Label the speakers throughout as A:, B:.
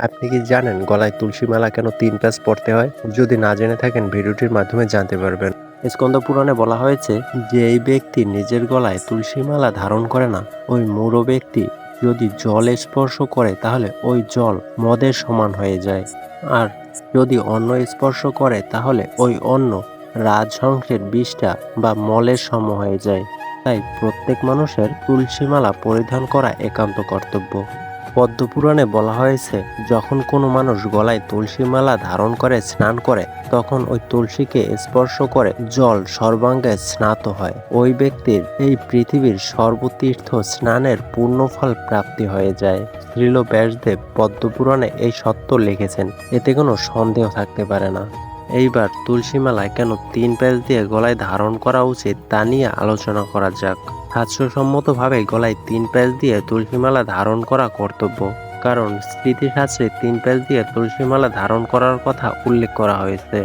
A: আপনি কি জানেন গলায় তুলসী মালা কেন ৩ প্যাচ পড়তে হয়? যদি না জেনে থাকেন ভিডিওটির মাধ্যমে জানতে পারবেন। স্কন্দ পুরাণে বলা হয়েছে যে এই ব্যক্তি নিজের গলায় তুলসী মালা ধারণ করে না, ওই মূঢ় ব্যক্তি যদি জল স্পর্শ করে তাহলে ওই জল মদের সমান হয়ে যায়। আর যদি অন্ন স্পর্শ করে তাহলে ওই অন্ন রাজহংসের বিষটা বা মলের সম হয়ে যায়। তাই প্রত্যেক মানুষের তুলসী মালা পরিধান করা একান্ত কর্তব্য। পদ্মপুরাণে বলা হয়েছে যখন কোনো মানুষ গলায় তুলসী মালা ধারণ করে স্নান করে তখন ওই তুলসীকে স্পর্শ করে জল সর্বাঙ্গে স্নাত হয়, ওই ব্যক্তির এই পৃথিবীর সর্বতীর্থ স্নানের পূর্ণফল প্রাপ্তি হয়ে যায়। শ্রীল ব্যাসদেব পদ্মপুরাণে এই সত্য লিখেছেন, এতে কোনো সন্দেহ থাকতে পারে না। এইবার তুলসী মালায় কেন ৩ প্যাচ দিয়ে গলায় ধারণ করা উচিত তা নিয়ে আলোচনা করা যাক। শাস্ত্রসম্মতভাবে গলায় ৩ প্যাচ দিয়ে তুলসী মালা ধারণ করা কর্তব্য, কারণ স্মৃতিশাস্ত্রে ৩ প্যাচ দিয়ে তুলসী মালা ধারণ করার কথা উল্লেখ করা হয়েছে।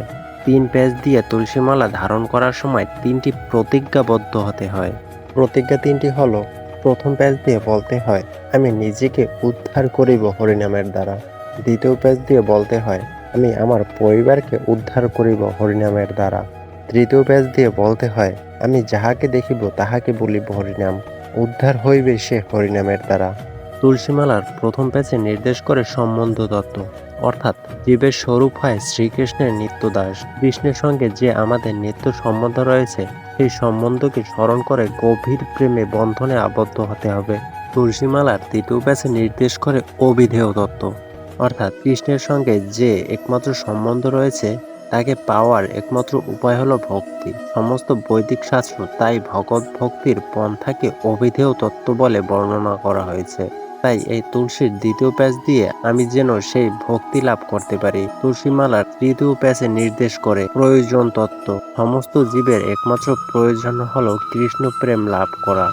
A: ৩ প্যাচ দিয়ে তুলসী মালা ধারণ করার সময় ৩টি প্রতিজ্ঞাবদ্ধ হতে হয়। প্রতিজ্ঞা ৩টি হলো, প্রথম প্যাচ দিয়ে বলতে হয় আমি নিজেকে উদ্ধার করিব হরিনামের দ্বারা। দ্বিতীয় প্যাচ দিয়ে বলতে হয় আমি আমার পরিবারকে উদ্ধার করিব হরিনামের দ্বারা। তৃতীয় প্যাচ দিয়ে বলতে হয় আমি যাহাকে দেখিব তাহাকে বলিব হরিনাম, উদ্ধার হইবে সে হরিনামের দ্বারা। তুলসীমালার প্রথম প্যাচে নির্দেশ করে সম্বন্ধ তত্ত্ব, অর্থাৎ জীবের স্বরূপ হয় শ্রীকৃষ্ণের নিত্যদাস। কৃষ্ণের সঙ্গে যে আমাদের নিত্য সম্বন্ধ রয়েছে সেই সম্বন্ধকে স্মরণ করে গভীর প্রেমে বন্ধনে আবদ্ধ হতে হবে। তুলসীমালার তৃতীয় প্যাচে নির্দেশ করে অবিধেয় তত্ত্ব, অর্থাৎ কৃষ্ণের সঙ্গে যে একমাত্র সম্বন্ধ রয়েছে তাকে পাওয়ার একমাত্র উপায় হলো ভক্তি। সমস্ত বৈদিক শাস্ত্র তাই ভগবত ভক্তির পন্থাকে অবিধেয় তত্ত্ব বলে বর্ণনা করা হয়েছে। তাই এই তুলসীর দ্বিতীয় প্যাচ দিয়ে আমি যেন সেই ভক্তি লাভ করতে পারি। তুলসীমালার তৃতীয় প্যাচে নির্দেশ করে প্রয়োজন তত্ত্ব, সমস্ত জীবের একমাত্র প্রয়োজন হলো কৃষ্ণ প্রেম লাভ করা।